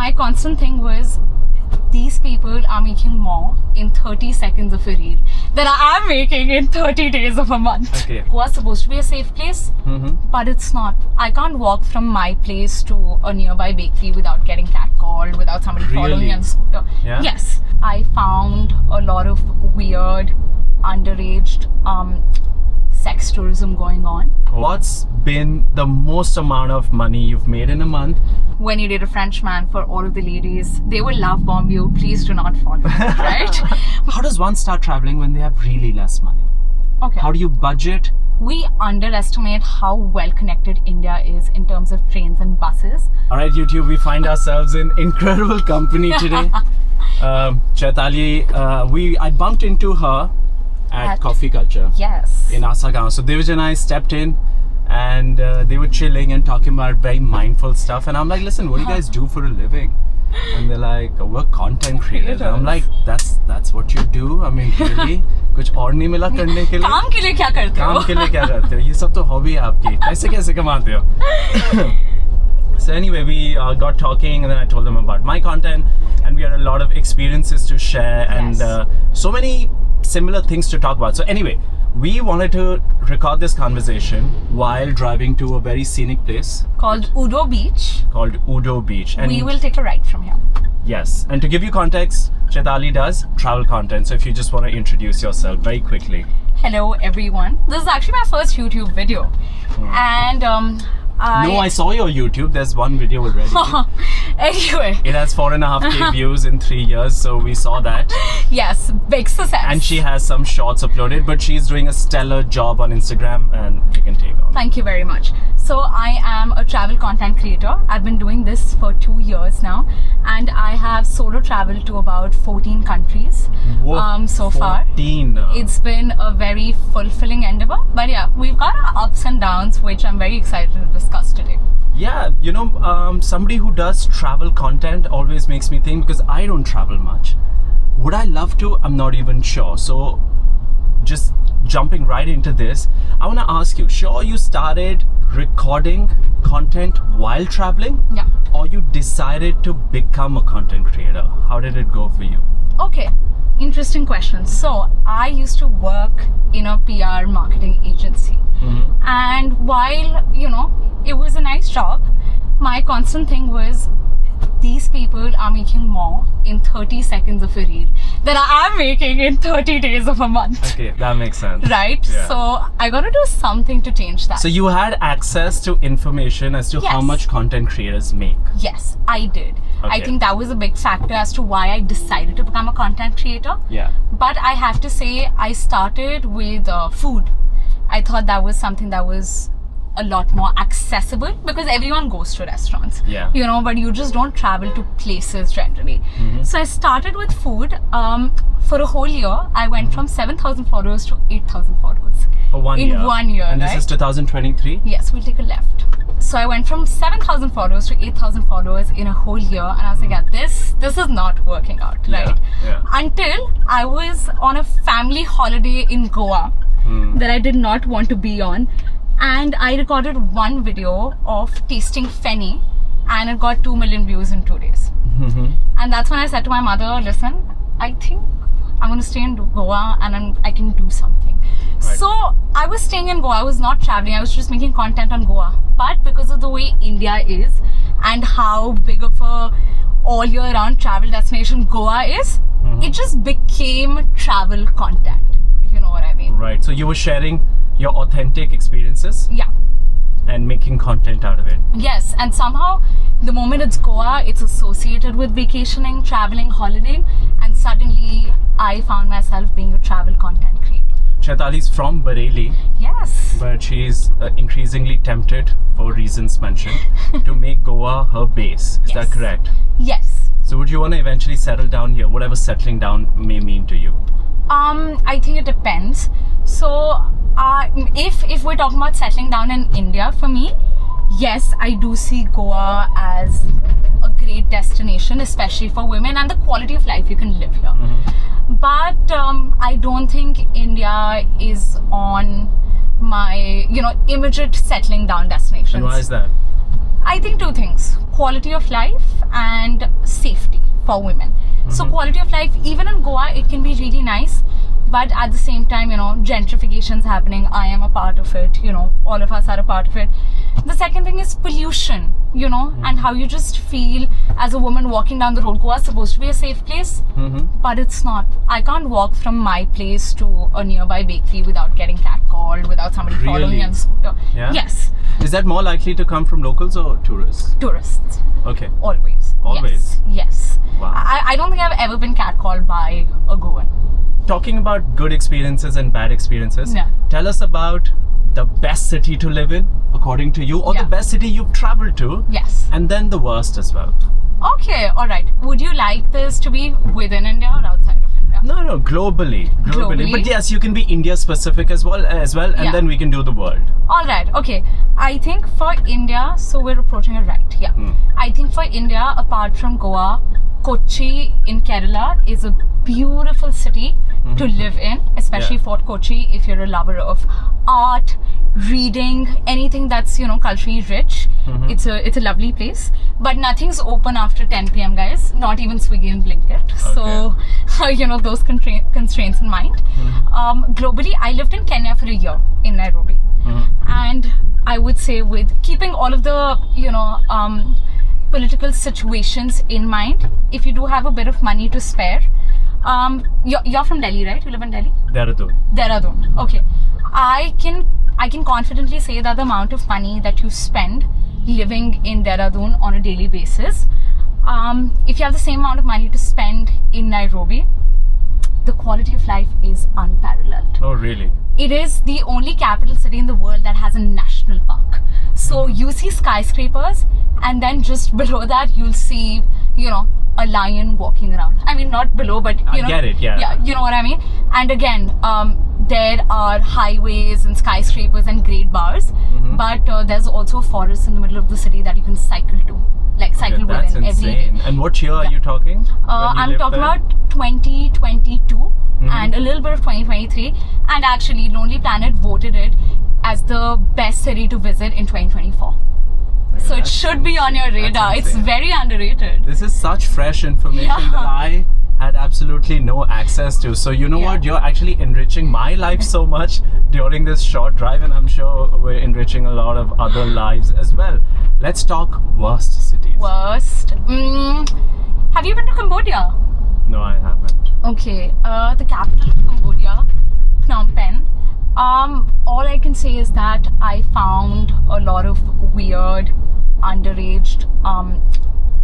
my constant thing was, these people are making more in 30 seconds of a reel than I am making in 30 days of a month. Okay. Goa's supposed to be a safe place, but it's not. I can't walk from my place to a nearby bakery without getting catcalled, without somebody following me on the scooter. Yeah? Yes. I found a lot of weird, underage sex tourism going on. What's been the most amount of money you've made in a month? When you date a Frenchman, for all of the ladies, they will love bomb you. Please do not follow, right? How does one start traveling when they have really less money? Okay. How do you budget? We underestimate how well connected India is in terms of trains and buses. All right, YouTube, we find ourselves in incredible company today. Chaitali, I bumped into her at Coffee Culture Yes. in Asagaon. So Devij and I stepped in and they were chilling and talking about very mindful stuff. And I'm like, listen, what do you guys do for a living? And they're like, we're content creators. And I'm like, that's what you do? I mean, really? कुछ और नहीं मिला करने के लिए? काम के लिए क्या करते हो? काम के लिए क्या करते हो? ये सब तो हॉबी है आपकी. पैसे कैसे कमाते हो? So anyway, we got talking and then I told them about my content and we had a lot of experiences to share and so many similar things to talk about. So anyway, we wanted to record this conversation while driving to a very scenic place Called Udo Beach. called Udo Beach. And We will take a ride from here. yes, and to give you context, Chaitali does travel content. So if you just want to introduce yourself very quickly. Hello everyone. This is actually my first YouTube video. And No, I saw your YouTube. There's one video already. Anyway, It has 4.5k views in 3 years, so we saw that. yes, big success. And she has some shorts uploaded, but she's doing a stellar job on Instagram and you can take on. Thank you very much. So I am a travel content creator. I've been doing this for 2 years now and I have solo traveled to about 14 countries so far. 14. It's been a very fulfilling endeavor, but yeah, we've got our ups and downs, which I'm very excited to discuss today. Yeah, you know, somebody who does travel content always makes me think, because I don't travel much. Would I love to? I'm not even sure. So just jumping right into this, I want to ask you, sure, you started recording content while traveling? Yeah. Or you decided to become a content creator? How did it go for you? Okay, interesting question. So I used to work in a PR marketing agency. And while, you know, it was a nice job, my constant thing was, these people are making more in 30 seconds of a reel than I am making in 30 days of a month. Okay, that makes sense. Right? Yeah. So I gotta do something to change that. So you had access to information as to how Yes. much content creators make. Yes, I did. I Okay. think that was a big factor as to why I decided to become a content creator. Yeah. But I have to say, I started with food. I thought that was something that was a lot more accessible because everyone goes to restaurants. Yeah. You know, but you just don't travel to places generally. So I started with food. For a whole year, I went from 7,000 followers to 8,000 followers. For 1 year. In 1 year, And right? this is 2023? Yes, we'll take a left. So I went from 7,000 followers to 8,000 followers in a whole year, and I was like, yeah, this is not working out, right? Yeah. Until I was on a family holiday in Goa that I did not want to be on, and I recorded one video of tasting fenny, and it got 2 million views in 2 days. And that's when I said to my mother, listen, I think I'm going to stay in Goa and I can do something. Right. So I was staying in Goa. I was not traveling. I was just making content on Goa. But because of the way India is and how big of a all year round travel destination Goa is, it just became travel content, if you know what I mean. Right. So you were sharing your authentic experiences Yeah. and making content out of it. Yes, and somehow the moment it's Goa, it's associated with vacationing, traveling, holidaying, and suddenly I found myself being a travel content creator. Chaitali's from Bareilly, Yes. but she's increasingly tempted, for reasons mentioned, to make Goa her base. Is that Yes. correct? Yes. So would you want to eventually settle down here, whatever settling down may mean to you? I think it depends. So, if we're talking about settling down in India, for me, yes, I do see Goa as a great destination, especially for women, and the quality of life you can live here. But I don't think India is on my, immediate settling down destinations. And why is that? I think 2 things: quality of life and for women. So quality of life, even in Goa, it can be really nice. But at the same time, gentrification's happening. I am a part of it. All of us are a part of it. The second thing is pollution, and how you just feel as a woman walking down the road. Goa is supposed to be a safe place, but it's not. I can't walk from my place to a nearby bakery without getting catcalled, without somebody following me on the scooter. Yeah? Yes. Is that more likely to come from locals or tourists? Tourists. Okay. Always. Always? Yes. Wow. I don't think I've ever been catcalled by a Goan. Talking about good experiences and bad experiences, Yeah. tell us about the best city to live in, according to you, or the best city you've traveled to, Yes. and then the worst as well. Okay, alright. Would you like this to be within India or outside of India? No, globally. But yes, you can be India specific as well, and Yeah. then we can do the world. Alright, okay. I think for India, so we're approaching it right, yeah. I think for India, apart from Goa, Kochi in Kerala is a beautiful city to live in, especially Yeah. Fort Kochi if you're a lover of art, reading, anything that's culturally rich. It's a lovely place, but nothing's open after 10 p.m. guys, not even Swiggy and Blinkit. So those constraints in mind. Globally, I lived in Kenya for a year in Nairobi, and I would say with keeping all of the political situations in mind, if you do have a bit of money to spare, you're from Delhi, right? You live in Delhi? Dehradun. Okay. I can confidently say that the amount of money that you spend living in Dehradun on a daily basis, if you have the same amount of money to spend in Nairobi, the quality of life is unparalleled. Oh, really? It is the only capital city in the world that has a national park. So you see skyscrapers, and then just below that you'll see, a lion walking around. I mean, not below, but I get it, yeah. Yeah, you know what I mean? And again, there are highways and skyscrapers and great bars, but there's also a forest in the middle of the city that you can cycle to. Like cycle That's within every day. insane. And what year are you talking? I'm talking about 2022 and a little bit of 2023. And actually, Lonely Planet voted it as the best city to visit in 2024. So it should be on your radar. It's insane. very underrated. This is such fresh information that I had absolutely no access to. So you know what? You're actually enriching my life so much during this short drive, and I'm sure we're enriching a lot of other lives as well. Let's talk worst cities. Worst. Have you been to Cambodia? No, I haven't. Okay. The capital of Cambodia, Phnom Penh. All I can say is that I found a lot of weird, underage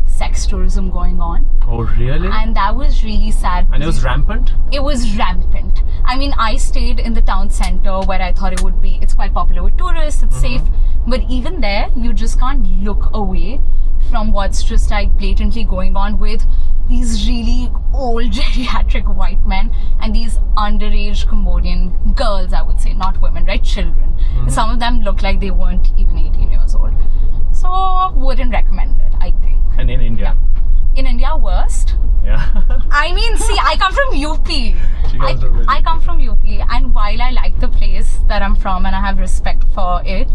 sex tourism going on. Oh, really? And that was really sad. And it was rampant? It was rampant. I mean, I stayed in the town center where I thought it would be. It's quite popular with tourists, it's safe. But even there, you just can't look away from what's just like blatantly going on with these really old geriatric white men and these underage Cambodian girls, I would say, not women, right? Children. Some of them look like they weren't even 18 years old. So, wouldn't recommend it, I think. And in India? In India, worst. Yeah. I mean, see, I come from UP. She comes from I come from UP, and while I like the place that I'm from and I have respect for it,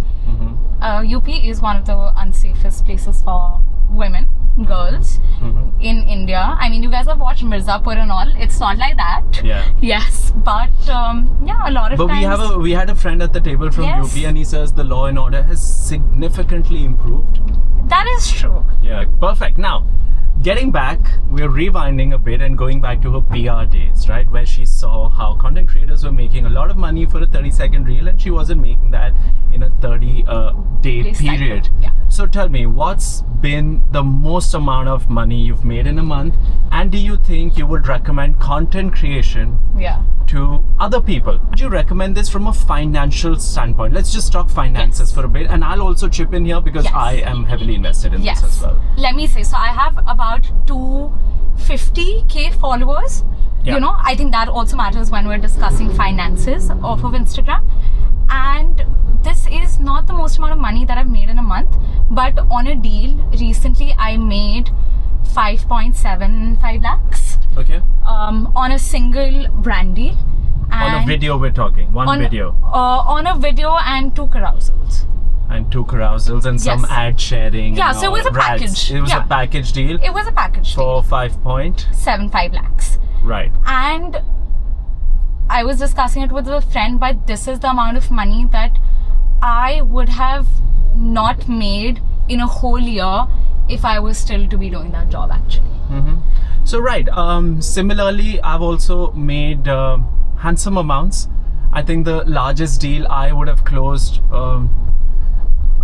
UP is one of the unsafest places for women, girls in India. I mean, you guys have watched Mirzapur and all. It's not like that. Yeah. Yes, but a lot of But times. we had a friend at the table from Yes. UP, and he says the law and order has significantly improved. That is true. Yeah, perfect. Now, getting back, we're rewinding a bit and going back to her PR days, right? Where she saw how content creators were making a lot of money for a 30-second reel, and she wasn't making that in a 30-day period. Yeah. So tell me, what's been the most amount of money you've made in a month? And do you think you would recommend content creation Yeah. to other people? Would you recommend this from a financial standpoint? Let's just talk finances for a bit, and I'll also chip in here because Yes. I am heavily invested in Yes. this as well. Let me say, so I have about 250k followers. Yeah. You know, I think that also matters when we're discussing finances off of Instagram. And this is not the most amount of money that I've made in a month, but on a deal recently I made 5.75 lakhs Okay. on a single brand deal. On a And video we're talking. One video. on a video and 2 carousels. And 2 carousels and some Yes. ad sharing. Yeah, and so it all. was a Right. package. It was Yeah. a package deal It was a package for 5.75 lakhs. Right. And I was discussing it with a friend, but this is the amount of money that I would have not made in a whole year if I was still to be doing that job actually. So right, similarly, I've also made handsome amounts. I think the largest deal I would have closed,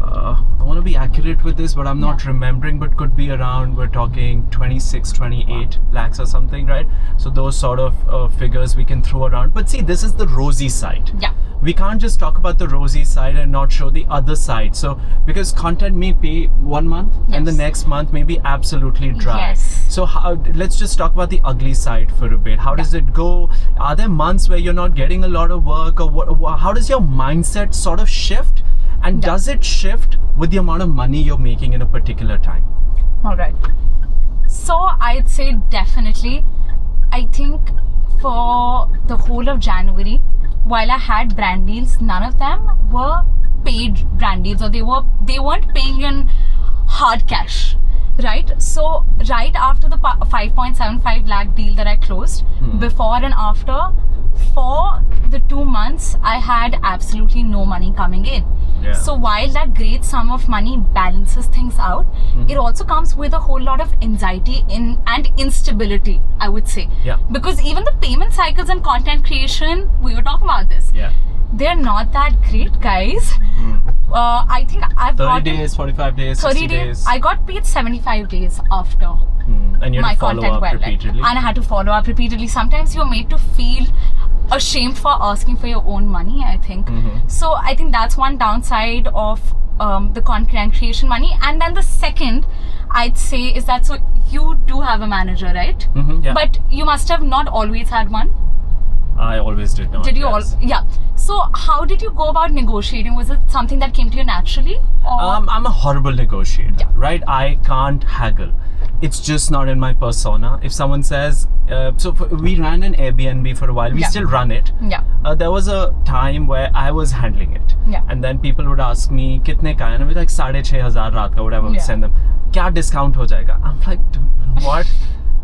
I want to be accurate with this, but I'm not remembering, but could be around, we're talking 26, 28 lakhs or something, right? So those sort of figures we can throw around. But see, this is the rosy side. Yeah. We can't just talk about the rosy side and not show the other side. So because content may pay 1 month and the Yes. next month may be absolutely dry. Yes. So let's just talk about the ugly side for a bit. How does it go? Are there months where you're not getting a lot of work, or how does your mindset sort of shift? And does it shift with the amount of money you're making in a particular time? All right. So I'd say definitely. I think for the whole of January, while I had brand deals, none of them were paid brand deals, or they weren't paying in hard cash, right? So right after the 5.75 lakh deal that I closed, before and after, for the 2 months, I had absolutely no money coming in. Yeah. So while that great sum of money balances things out, it also comes with a whole lot of anxiety and instability, I would say. Yeah. Because even the payment cycles and content creation, we were talking about this, Yeah. they're not that great, guys. I think I've 30 gotten days, 45 days, 30 60 days. I got paid 75 days after And you my have to follow content up went live. repeatedly. And I had to follow up repeatedly. Sometimes you're made to feel ashamed for asking for your own money, I think. So I think that's one downside of the content creation money. And then the second, I'd say, is that so you do have a manager, right? Yeah. But you must have not always had one. I always did not. Did you yes. Yeah. So how did you go about negotiating? Was it something that came to you naturally? Or? I'm a horrible negotiator, right? I can't haggle. It's just not in my persona. If someone says, we ran an Airbnb for a while. We still run it. Yeah. There was a time where I was handling it. Yeah. And then people would ask me, kitne ka hai? And I'd be like, 6,500 raat ka, whatever. Yeah. Send them. Kya discount ho jayega? I'm like, what?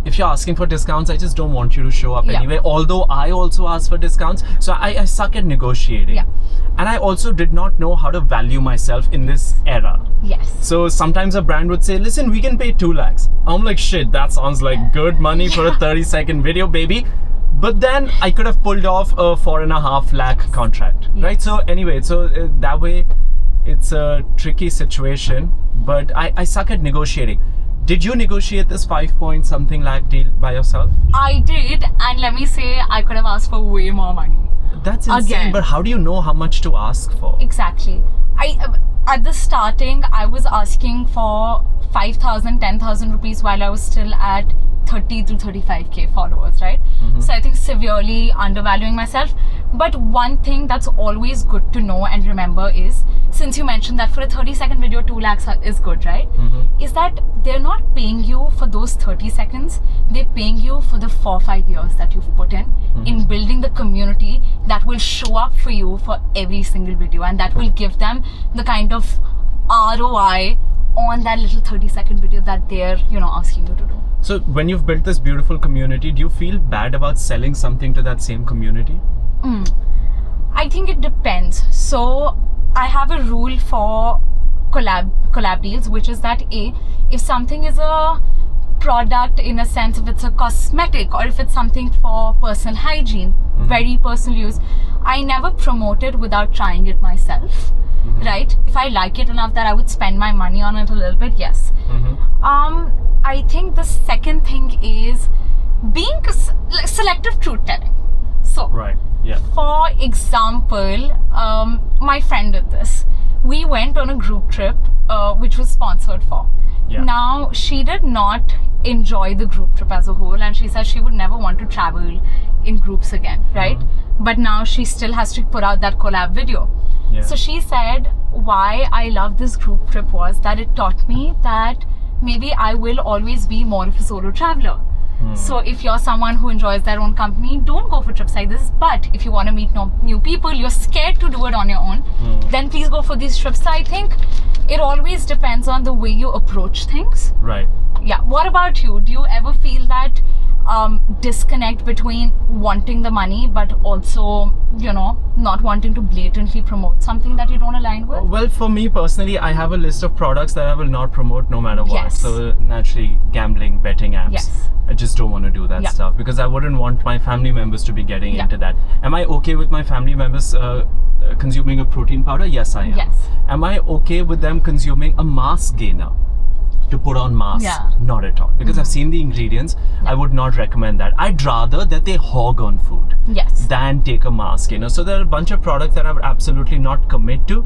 If you're asking for discounts, I just don't want you to show up anyway. Although I also ask for discounts. So I suck at negotiating. Yeah. And I also did not know how to value myself in this era. Yes. So sometimes a brand would say, listen, we can pay 2 lakhs. I'm like, shit, that sounds like good money for a 30-second video, baby. But then I could have pulled off a 4.5 lakh contract, right? So anyway, that way it's a tricky situation, but I suck at negotiating. Did you negotiate this 5-point-something lakh deal by yourself? I did, and let me say, I could have asked for way more money. That's insane, Again. but how do you know how much to ask for? Exactly. At the starting, I was asking for 5,000, 10,000 rupees while I was still at 30 to 35k followers, right? So I think severely undervaluing myself. But one thing that's always good to know and remember is, since you mentioned that for a 30-second video, 2 lakhs is good, right? Is that they're not paying you for those 30 seconds. They're paying you for the 4-5 years that you've put in building the community that will show up for you for every single video, and that will give them the kind of ROI on that little 30-second video that they're, asking you to do. So when you've built this beautiful community, do you feel bad about selling something to that same community? I think it depends. So I have a rule for collab deals, which is that if something is a product, in a sense, if it's a cosmetic or if it's something for personal hygiene, very personal use, I never promote it without trying it myself. Right? If I like it enough that I would spend my money on it a little bit, yes. I think the second thing is being selective truth telling. So, right, yeah. For example, my friend did this. We went on a group trip, which was sponsored for. Yeah. Now, she did not enjoy the group trip as a whole, and she said she would never want to travel in groups again, right? But now she still has to put out that collab video. Yeah. So she said, why I love this group trip was that it taught me that maybe I will always be more of a solo traveler, So if you're someone who enjoys their own company, don't go for trips like this. But if you want to meet new people, you're scared to do it on your own, then please go for these trips. So I think it always depends on the way you approach things. Right. Yeah. What about you? Do you ever feel that disconnect between wanting the money but also, not wanting to blatantly promote something that you don't align with? Well, for me personally, I have a list of products that I will not promote no matter what. Yes. So naturally, gambling, betting apps. Yes. I just don't want to do that stuff because I wouldn't want my family members to be getting into that. Am I okay with my family members consuming a protein powder? Yes, I am. Yes. Am I okay with them consuming a mass gainer to put on mass? Yeah. Not at all. Because I've seen the ingredients. I would not recommend that. I'd rather that they hog on food Yes. than take a mask, So there are a bunch of products that I would absolutely not commit to.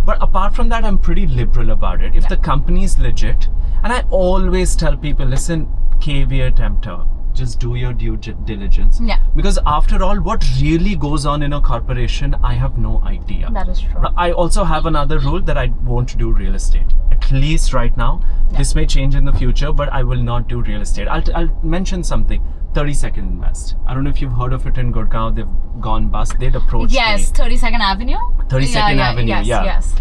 But apart from that, I'm pretty liberal about it. If the company is legit, and I always tell people, listen, caveat emptor, just do your due diligence. Yeah. Because after all, what really goes on in a corporation, I have no idea. That is true. I also have another rule that I won't do real estate. At least right now. This may change in the future, but I will not do real estate. I'll mention something. 30-second Invest. I don't know if you've heard of it in Gurgaon. They've gone bust. They'd approached me. 32nd Avenue? 32nd Avenue, Yes.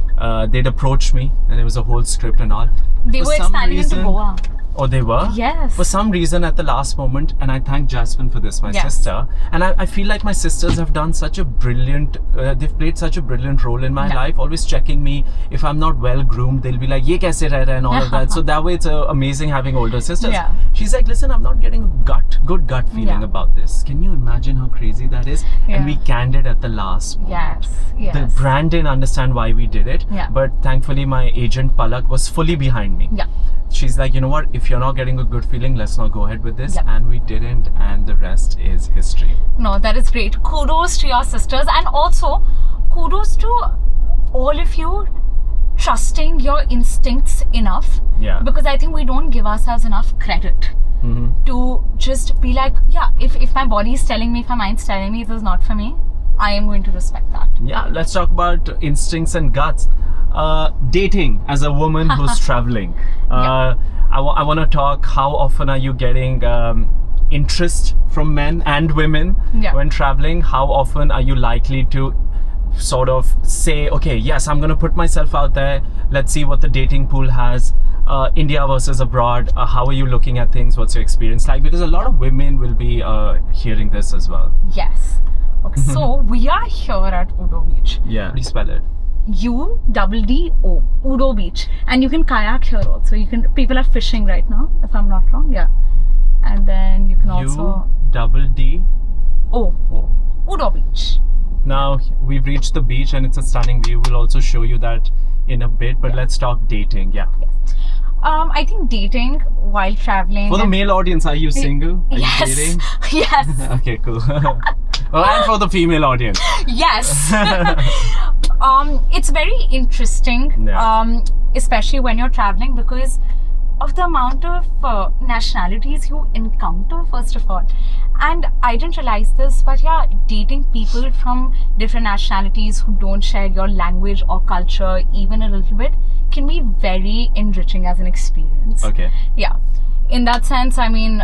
They'd approached me and there was a whole script and all. They For were some expanding into reason- Goa. Oh, they were? Yes. For some reason at the last moment, and I thank Jasmine for this, my Yes. sister. And I feel like my sisters have done such a brilliant, they've played such a brilliant role in my life, always checking me. If I'm not well groomed, they'll be like, ye kaise reh raha hai and all of that. So that way it's amazing having older sisters. Yeah. She's like, listen, I'm not getting a good gut feeling Yeah. about this. Can you imagine how crazy that is? Yeah. And we canned it at the last moment. Yes. The brand didn't understand why we did it, Yeah. but thankfully my agent Palak was fully behind me. Yeah. She's like, you know what, if you're not getting a good feeling, let's not go ahead with this. Yeah. And we didn't, and the rest is history. No, that is great. Kudos to your sisters, and also kudos to all of you trusting your instincts enough. Yeah. Because I think we don't give ourselves enough credit to just be like, yeah, if my body is telling me, if my mind's telling me this is not for me, I am going to respect that. Yeah, let's talk about instincts and guts. Dating as a woman who's traveling. I want to talk, how often are you getting interest from men and women when traveling? How often are you likely to sort of say, okay, yes, I'm going to put myself out there. Let's see what the dating pool has. India versus abroad. How are you looking at things? What's your experience like? Because a lot of women will be hearing this as well. Yes. Okay, so we are here at Udo Beach. Yeah. How do you spell it? UDDO, Udo Beach, and you can kayak here also. People are fishing right now, if I'm not wrong. Yeah, and then you can also UDD. Oh, Udo Beach. Now we've reached the beach and it's a stunning view. We'll also show you that in a bit. But let's talk dating. Yeah. I think dating while traveling. For the male audience, are you single? Are you dating? Yes. Okay, cool. And for the female audience. Yes. It's very interesting, especially when you're traveling, because of the amount of nationalities you encounter, first of all. And I didn't realize this, but yeah, dating people from different nationalities who don't share your language or culture even a little bit can be very enriching as an experience. Okay. Yeah. In that sense, I mean,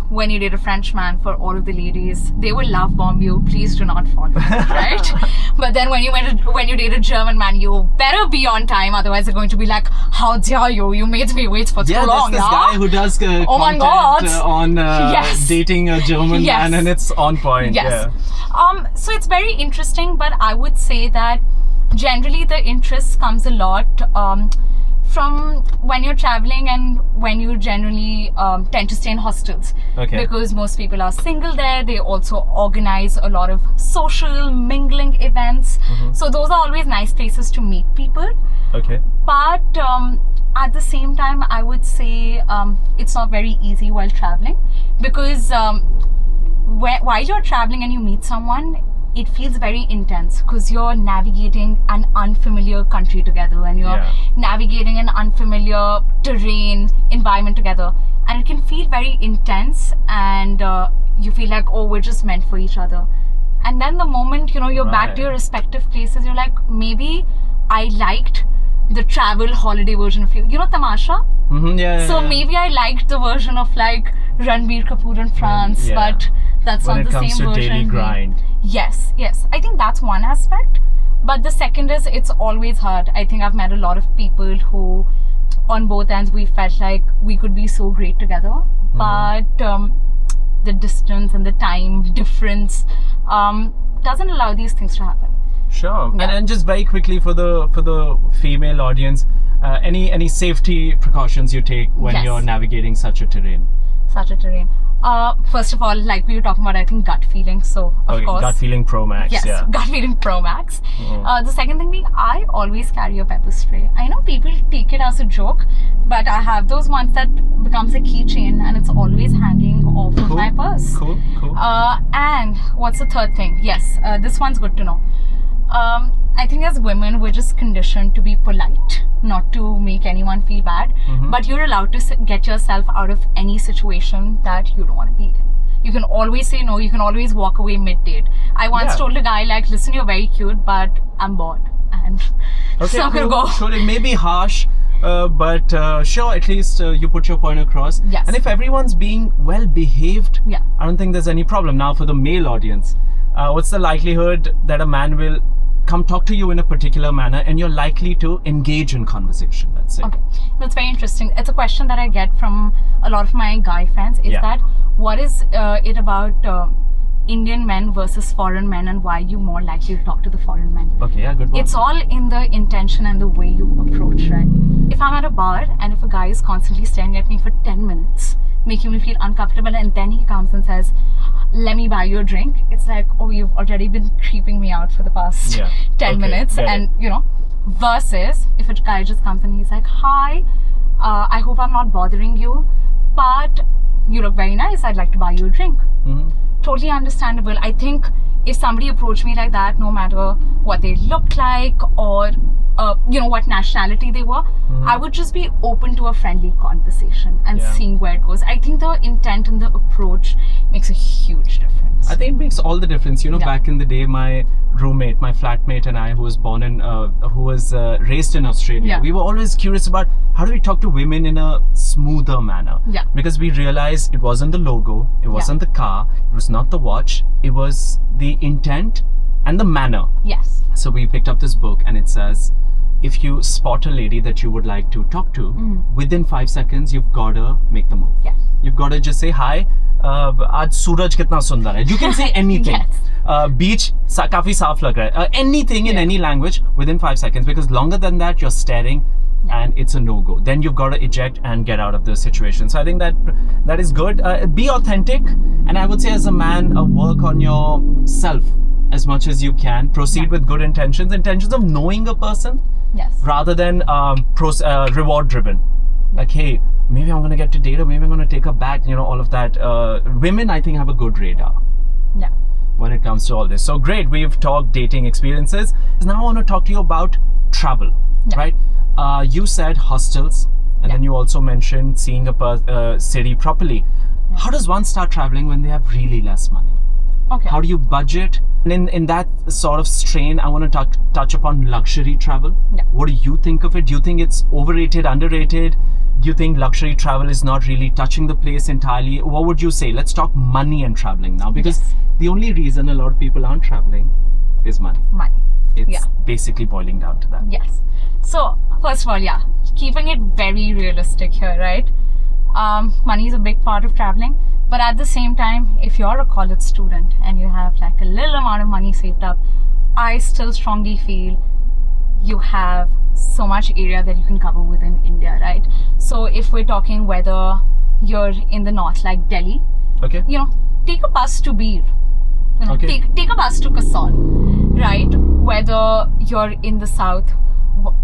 when you date a Frenchman, for all of the ladies, they will love bomb you. Please do not fall, right? But then when you date a German man, you better be on time. Otherwise, they're going to be like, "How dare you? You made me wait for too long." Yeah, there's this guy who does my God. content on dating a German man, and it's on point. Yes. Yeah. So it's very interesting, but I would say that generally the interest comes a lot from when you're traveling and when you generally tend to stay in hostels. Okay. Because most people are single there. They also organize a lot of social mingling events. So those are always nice places to meet people. Okay. But at the same time, I would say it's not very easy while traveling, because while you're traveling and you meet someone, it feels very intense because you're navigating an unfamiliar country together and you're navigating an unfamiliar terrain, environment together. And it can feel very intense, and you feel like, oh, we're just meant for each other. And then the moment, you're back to your respective places, you're like, maybe I liked the travel holiday version of you. You know Tamasha? Yeah. So maybe I liked the version of like Ranbir Kapoor in France, Yeah. but that's When not it the comes same to version. daily grind. Yes. I think that's one aspect. But the second is it's always hard. I think I've met a lot of people who, on both ends, we felt like we could be so great together. But the distance and the time difference doesn't allow these things to happen. Sure. Yeah. And just very quickly for the female audience, any safety precautions you take when Yes. you're navigating such a terrain? Such a terrain. First of all, like we were talking about, I think gut feeling. So of Okay, course, gut feeling Pro Max. yes, Yeah. gut feeling Pro Max. The second thing being, I always carry a pepper spray. I know people take it as a joke, but I have those ones that becomes a keychain and it's always hanging off of my purse. Cool. And what's the third thing? Yes, this one's good to know. I think as women, we're just conditioned to be polite, not to make anyone feel bad. But you're allowed to get yourself out of any situation that you don't want to be in. You can always say no. You can always walk away mid-date. I once Yeah. told a guy, like, listen, you're very cute, but I'm bored. And Okay, so I'm going to cool. go. Sure, it may be harsh, but sure, at least you put your point across. Yes. And if everyone's being well behaved, Yeah. I don't think there's any problem. Now, for the male audience, what's the likelihood that a man will come talk to you in a particular manner and you're likely to engage in conversation, let's say? Okay, that's very interesting. It's a question that I get from a lot of my guy friends. Is Yeah. that what is it about Indian men versus foreign men, and why are you more likely to talk to the foreign men? Okay, yeah, good one. It's all in the intention and the way you approach, right? If I'm at a bar and if a guy is constantly staring at me for 10 minutes, making me feel uncomfortable, and then he comes and says, let me buy you a drink, it's like, oh, you've already been creeping me out for the past Yeah. 10 Okay, minutes. get And, you know, versus if a guy just comes and he's like, hi, I hope I'm not bothering you, but you look very nice, I'd like to buy you a drink. Mhm. Totally understandable. I think if somebody approached me like that, no matter what they looked like or you know, what nationality they were, I would just be open to a friendly conversation and Yeah. seeing where it goes. I think the intent and the approach makes a huge difference. I think it makes all the difference. You know, Yeah. back in the day, my roommate, my flatmate, and I, who was raised in Australia, Yeah. we were always curious about how do we talk to women in a smoother manner. Yeah. Because we realized it wasn't the logo, it wasn't the car, it was not the watch, it was the intent and the manner. Yes. So we picked up this book, and it says, if you spot a lady that you would like to talk to, within 5 seconds, you've got to make the move. Yes. You've got to just say, hi, आज सूरज कितना सुंदर है. You can say anything. Yes. Beach काफी साफ लग रहा है. Anything in Yeah. any language within 5 seconds, because longer than that, you're staring and it's a no-go. Then you've got to eject and get out of the situation. So I think that is good. Be authentic, and I would say as a man, work on yourself as much as you can. Proceed Yeah. with good intentions of knowing a person, Yes. rather than reward driven. Like, hey, maybe I'm going to get to date her, maybe I'm going to take her back, you know, all of that. Women, I think, have a good radar Yeah. when it comes to all this. So great, we've talked dating experiences. Now I want to talk to you about travel, Yeah. right? You said hostels, and then Yeah. you also mentioned seeing a city properly. How does one start traveling when they have really less money? Okay. How do you budget? And in that sort of strain, I want to touch upon luxury travel. Yeah. What do you think of it? Do you think it's overrated, underrated? Do you think luxury travel is not really touching the place entirely? What would you say? Let's talk money and traveling now, because Yes. the only reason a lot of people aren't traveling is money. Money. It's Yeah. basically boiling down to that. Yes. So, first of all, yeah, keeping it very realistic here, right? Money is a big part of traveling, but at the same time, if you're a college student and you have like a little amount of money saved up, I still strongly feel you have so much area that you can cover within India, right? So, if we're talking whether you're in the north, like Delhi, Okay? you know, take a bus to Bir. You know, Okay. take a bus to Kasol, right? Whether you're in the south,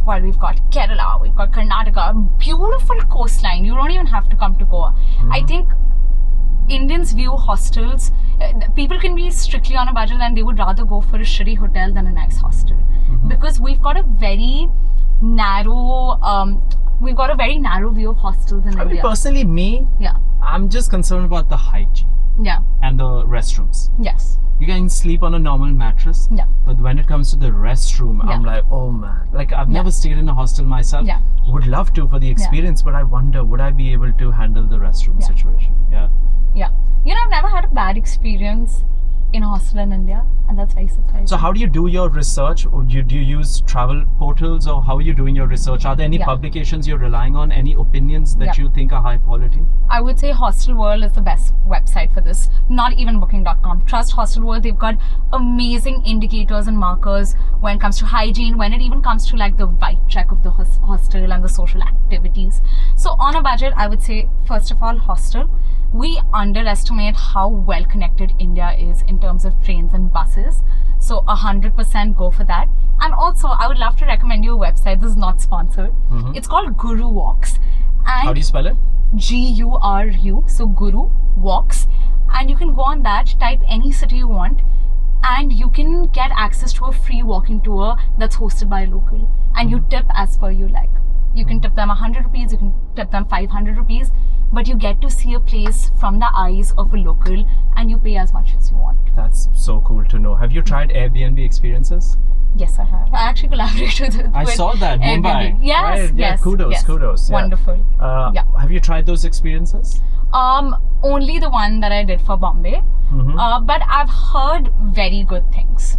well, we've got Kerala, we've got Karnataka, beautiful coastline. You don't even have to come to Goa. I think Indians view hostels, people can be strictly on a budget and they would rather go for a shitty hotel than a nice hostel. Because we've got a very narrow, view of hostels in I mean, India. personally, Yeah, I'm just concerned about the hygiene yeah, and the restrooms. yes, You can sleep on a normal mattress, yeah. but when it comes to the restroom, I'm Yeah. like, oh man. Like, I've never stayed in a hostel myself. Yeah. Would love to for the experience, but I wonder, would I be able to handle the restroom Yeah. situation? Yeah. experience in a hostel in India, and that's very surprising. So how do you do your research? Or do you use travel portals, or how are you doing your research? Are there any Yeah. publications you're relying on? Any opinions that Yeah. you think are high quality? I would say Hostel World is the best website for this. Not even Booking.com. Trust Hostel World. They've got amazing indicators and markers when it comes to hygiene, when it even comes to like the vibe check of the hostel and the social activities. So on a budget, I would say, first of all, hostel. We underestimate how well connected India is in terms of trains and buses. So 100% go for that. And also, I would love to recommend you a website. This is not sponsored. It's called Guru Walks. And How do you spell it? GURU, so Guru Walks, and you can go on that, type any city you want, and you can get access to a free walking tour that's hosted by a local, and you tip as per you like. You can tip them 100 rupees, you can tip them 500 rupees, but you get to see a place from the eyes of a local, and you pay as much as you want. That's so cool to know. Have you tried Airbnb experiences? Yes, I have. I actually collaborated with I saw that, Airbnb. Mumbai. Yes, right? Yeah, yes, kudos, yes. kudos. Yeah. Wonderful. Yeah. Have you tried those experiences? Only the one that I did for Bombay. But I've heard very good things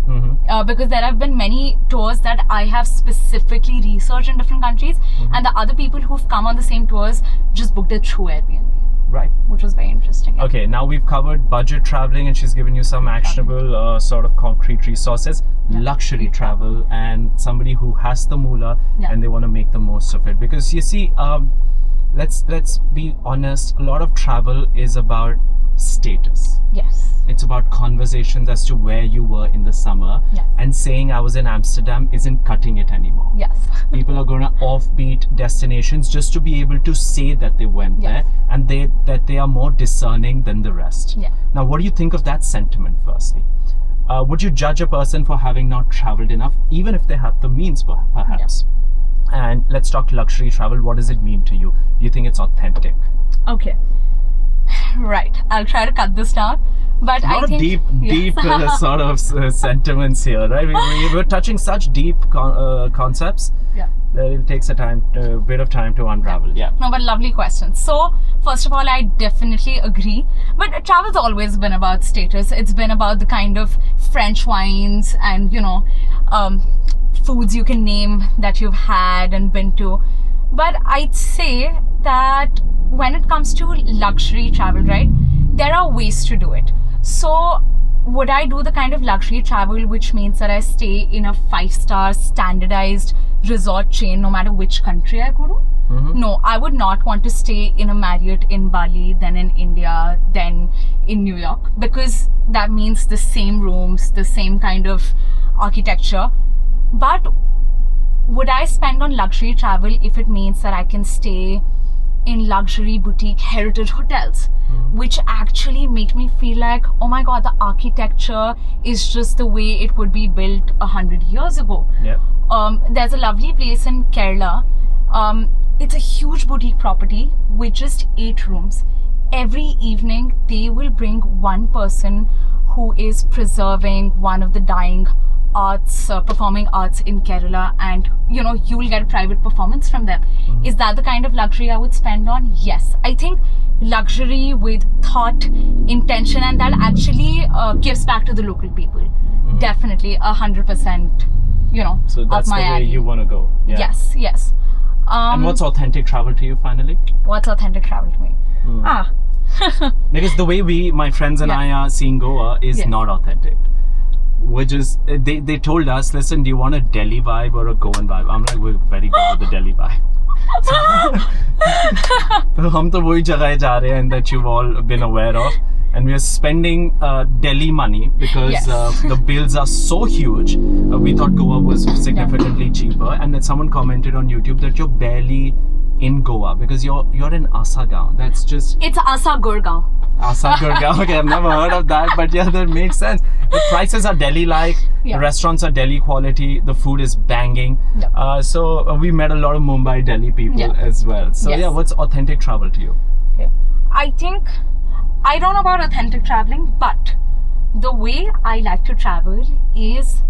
because there have been many tours that I have specifically researched in different countries, and the other people who've come on the same tours just booked it through Airbnb, Right. which was very interesting. Yeah. Okay, now we've covered budget traveling, and she's given you some actionable sort of concrete resources. Luxury travel, and somebody who has the moolah and they want to make the most of it. Because you see, let's be honest, a lot of travel is about status. Yes. It's about conversations as to where you were in the summer, Yes. and saying I was in Amsterdam isn't cutting it anymore. Yes. People are going to offbeat destinations just to be able to say that they went Yes. there, and that they are more discerning than the rest. Yeah. Now, what do you think of that sentiment, firstly? Would you judge a person for having not traveled enough, even if they have the means, perhaps? And let's talk luxury travel. What does it mean to you? Do you think it's authentic? Okay. Right. I'll try to cut this down. But A lot I think of deep sort of sentiments here, right? We're touching such deep concepts Yeah. that it takes a bit of time to unravel. Yeah. No, but lovely question. So, first of all, I definitely agree. But travel's always been about status. It's been about the kind of French wines and, foods you can name that you've had and been to. But I'd say that when it comes to luxury travel, right, there are ways to do it. So, would I do the kind of luxury travel which means that I stay in a 5-star standardized resort chain no matter which country I go to? No, I would not want to stay in a Marriott in Bali, then in India, then in New York, because that means the same rooms, the same kind of architecture. But would I spend on luxury travel if it means that I can stay in luxury boutique heritage hotels, which actually make me feel like, oh my god, the architecture is just the way it would be built 100 years ago. Yeah. There's a lovely place in Kerala. It's a huge boutique property with just 8 rooms. Every evening, they will bring one person who is preserving one of the dying arts, performing arts in Kerala, and you will get a private performance from them. Is that the kind of luxury I would spend on? Yes. I think luxury with thought, intention, and that actually gives back to the local people. Definitely 100%, So that's up my the way alley. you want to go. Yeah. Yes. And what's authentic travel to you, finally? What's authentic travel to me? Because the way my friends and I are seeing Goa is not authentic. Which is, they told us, listen, do you want a Delhi vibe or a Goan vibe? I'm like, we're very good with the Delhi vibe. So hum to wohi jagah जा रहे हैं that you've all been aware of, and we are spending Delhi money because the bills are so huge. We thought Goa was significantly cheaper, and then someone commented on YouTube that you're barely in Goa because you're in Asagaon. That's just It's Asa Gurgaon. Asa Gurgaon. Okay, I've never heard of that, but yeah, that makes sense. The prices are Delhi-like. Yeah. The restaurants are Delhi quality. The food is banging. Yeah. So we met a lot of Mumbai, Delhi people as well. So Yes. what's authentic travel to you? Okay. I don't know about authentic traveling, but the way I like to travel is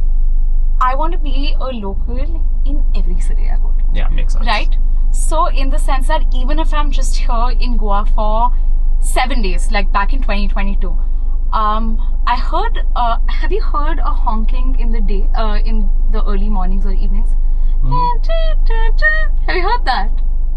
I want to be a local in every city I go to. Yeah, makes sense. Right? So in the sense that even if I'm just here in Goa for 7 days, like back in 2022, I heard. Have you heard a honking in the day, in the early mornings or evenings? Have you heard that?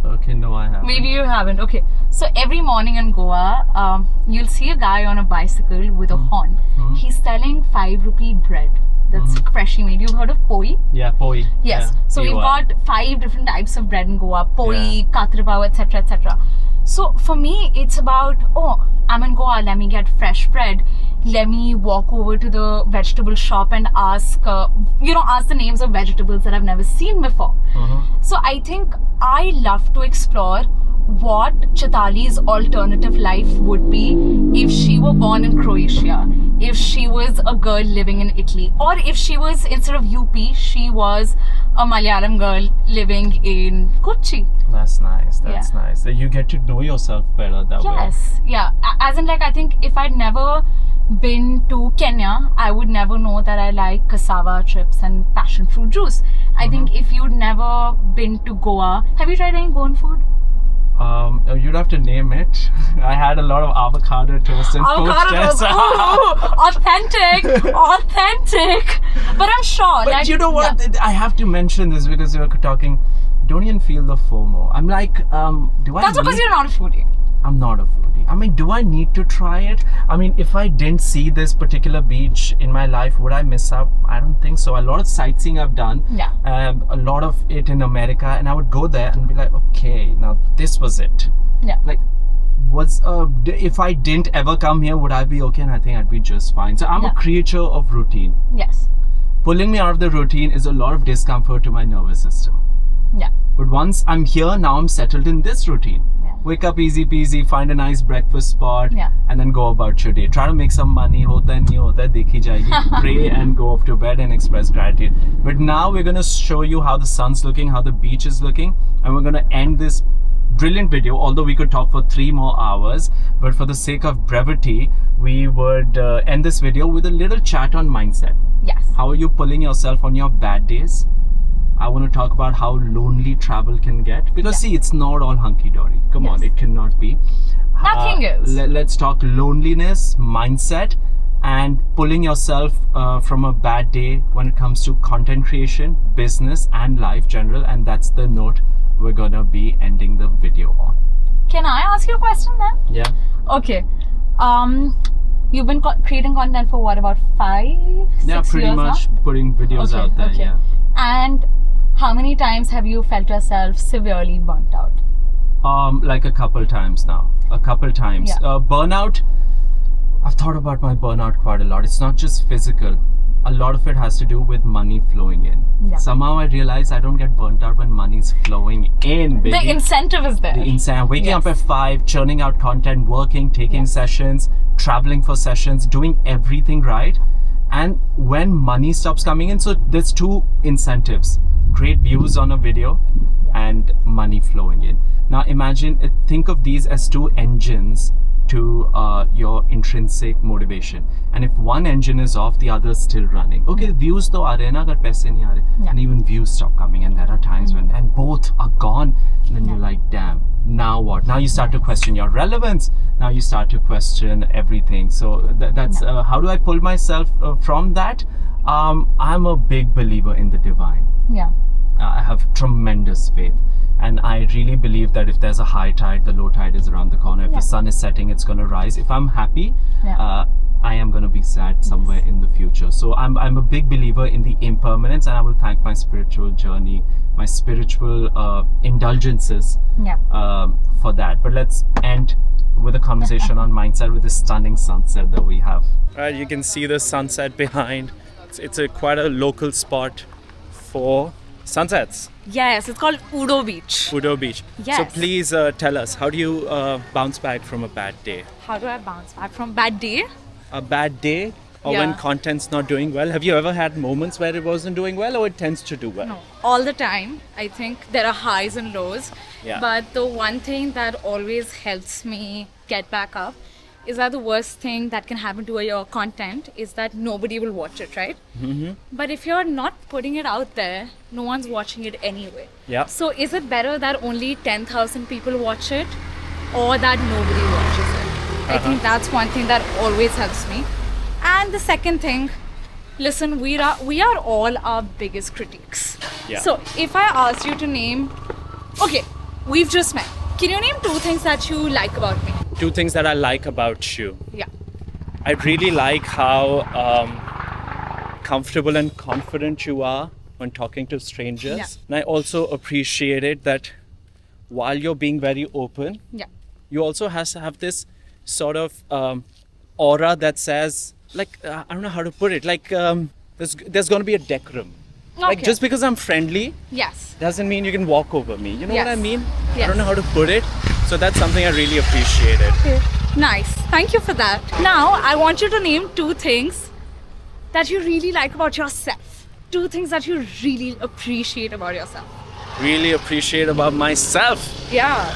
Okay, no, I haven't. Maybe you haven't. Okay, so every morning in Goa, you'll see a guy on a bicycle with a horn. He's selling 5 rupee bread that's freshly made. You've heard of poi? Yeah, poi. Yes. Yeah, So we've POI. got 5 different types of bread in Goa: poi, Yeah. katripao, etc., etc. So for me, it's about, oh, I'm in Goa, let me get fresh bread. Let me walk over to the vegetable shop and ask, ask the names of vegetables that I've never seen before. So I think I love to explore what Chaitali's alternative life would be if she were born in Croatia, if she was a girl living in Italy, or if she was, instead of UP, she was a Malayalam girl living in Kochi. That's nice. That's Yeah. nice. That you get to know yourself better that way. Yes, yeah. As in, like, I think if I'd never been to Kenya, I would never know that I like cassava chips and passion fruit juice. I think if you'd never been to Goa, have you tried any Goan food? You'd have to name it. I had a lot of avocado toast and Avocado poached toast. Ooh, authentic. But I'm sure. But like, you know what? yeah. I have to mention this because we were talking. Don't even feel the FOMO. I'm like, do I? That's because you're not a foodie. I'm not a foodie. I mean, do I need to try it? I mean, if I didn't see this particular beach in my life, would I miss out? I don't think so. A lot of sightseeing I've done, Yeah. a lot of it in America, and I would go there and be like, okay, now this was it. Yeah. Like, if I didn't ever come here, would I be okay? And I think I'd be just fine. So I'm Yeah. a creature of routine. Yes. Pulling me out of the routine is a lot of discomfort to my nervous system. Yeah. But once I'm here, now I'm settled in this routine. Yeah. Wake up easy peasy, find a nice breakfast spot, Yeah. and then go about your day. Try to make some money, hota hai, nahi hota hai, dekhi jayegi. Pray and go off to bed and express gratitude. But now we're going to show you how the sun's looking, how the beach is looking, and we're going to end this brilliant video, although we could talk for 3 more hours. But for the sake of brevity, we would end this video with a little chat on mindset. Yes. How are you pulling yourself on your bad days? I want to talk about how lonely travel can get. Because see, it's not all hunky-dory. Come on, Yes. it cannot be. Nothing is. Let's talk loneliness, mindset, and pulling yourself from a bad day when it comes to content creation, business, and life general. And that's the note we're gonna be ending the video on. Can I ask you a question then? Yeah. Okay. You've been creating content for what, about 5, 6 Yeah, pretty years much putting videos now? out there. Okay. Yeah. And how many times have you felt yourself severely burnt out? Like a couple times now. A couple times. Yeah. Burnout. I've thought about my burnout quite a lot. It's not just physical. A lot of it has to do with money flowing in. Yeah. Somehow I realize I don't get burnt out when money's flowing in, baby. The incentive is there. The insane. Waking up at 5, churning out content, working, taking sessions, traveling for sessions, doing everything right. And when money stops coming in, so there's 2 incentives: great views on a video and money flowing in. Now imagine, think of these as 2 engines to your intrinsic motivation. And if one engine is off, the other is still running. Okay, views though aa rahe na, agar paise nahi aa rahe. Yeah. And even views stop coming, and there are times when, and both are gone. And then you're like, damn, now what? Now you start to question your relevance. Now you start to question everything. So that's how do I pull myself from that? I'm a big believer in the divine. Yeah. I have tremendous faith, and I really believe that if there's a high tide, the low tide is around the corner. If the sun is setting, it's going to rise. If I'm happy, I am going to be sad somewhere in the future. So I'm a big believer in the impermanence, and I will thank my spiritual journey, my spiritual indulgences for that. But let's end with a conversation on mindset with this stunning sunset that we have. Right, you can see the sunset behind. It's quite a local spot for sunsets. Yes, it's called Udo Beach. Udo Beach. Yes. So please tell us, how do you bounce back from a bad day? How do I bounce back from bad day? A bad day, or when Yeah. content's not doing well? Have you ever had moments where it wasn't doing well, or it tends to do well? No, all the time. I think there are highs and lows. Yeah. But the one thing that always helps me get back up is that the worst thing that can happen to your content is that nobody will watch it, right? Mm-hmm. But if you're not putting it out there, no one's watching it anyway. Yeah. So is it better that only 10,000 people watch it, or that nobody watches it? I think that's one thing that always helps me. And the second thing, listen, we are all our biggest critics. Yeah. So if I asked you to name, okay, we've just met. Can you name 2 things that you like about me? 2 things that I like about you. Yeah. I really like how comfortable and confident you are when talking to strangers. Yeah. And I also appreciated that while you're being very open, Yeah. you also have to have this sort of aura that says, like, I don't know how to put it, like there's going to be a decorum. Like, Okay. just because I'm friendly Yes. doesn't mean you can walk over me. You know what I Yes. mean? I Yes. don't know how to put it. So that's something I really appreciated. Nice. Thank you for that. Now, I want you to name 2 things that you really like about yourself. 2 things that you really appreciate about yourself. Really appreciate about myself. Yeah.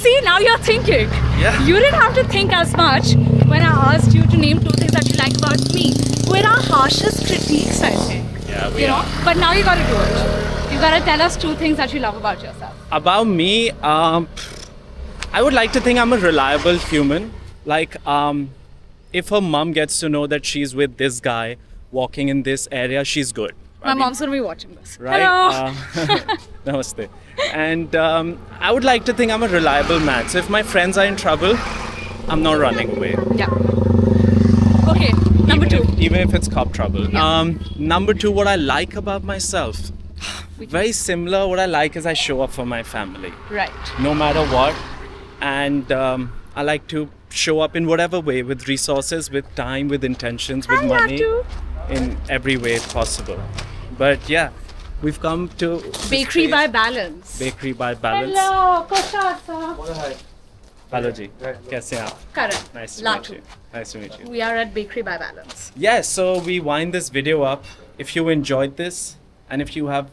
See, now you're thinking. Yeah. You didn't have to think as much when I asked you to name 2 things that you like about me. We're our harshest critiques, I think. Yeah, we You know? are. But now you gotta do it. You gotta tell us 2 things that you love about yourself. About me, I would like to think I'm a reliable human. Like, if her mom gets to know that she's with this guy walking in this area, she's good. My mom's gonna be watching this. Right? Hello. Namaste. And I would like to think I'm a reliable man. So if my friends are in trouble, I'm not running away. Yeah. Okay, number 2. Even if it's cop trouble. Yeah. Number 2, what I like about myself. Very similar. What I like is I show up for my family, Right. no matter what. And I like to show up in whatever way, with resources, with time, with intentions, with I love money, to. in every way possible. But yeah, we've come to this Bakery by place. Balance. Bakery by Balance. Hello, Koshasa. Hello ji, kaise hain aap? Karan. Nice to Latu. meet you. Nice to meet you. We are at Bakery by Balance. Yeah, so we wind this video up. If you enjoyed this and if you have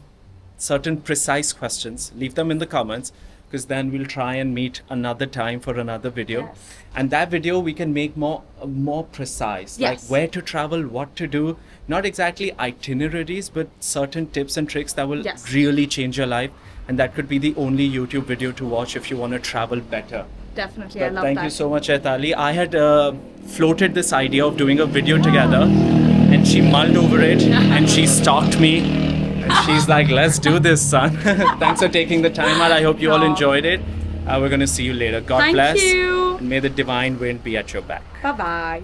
certain precise questions, leave them in the comments, because then we'll try and meet another time for another video. Yes. And that video we can make more precise, like Yes. where to travel, what to do, not exactly itineraries, but certain tips and tricks that will Yes. really change your life. And that could be the only YouTube video to watch if you want to travel better. Definitely, I But love thank that. you so much, Aitali. I had floated this idea of doing a video together, and she mulled over it, and she stalked me. And she's like, "Let's do this, son." Thanks for taking the time out. I hope you all Aw. enjoyed it. We're going to see you later. God Thank bless. you. And may the divine wind be at your back. Bye bye.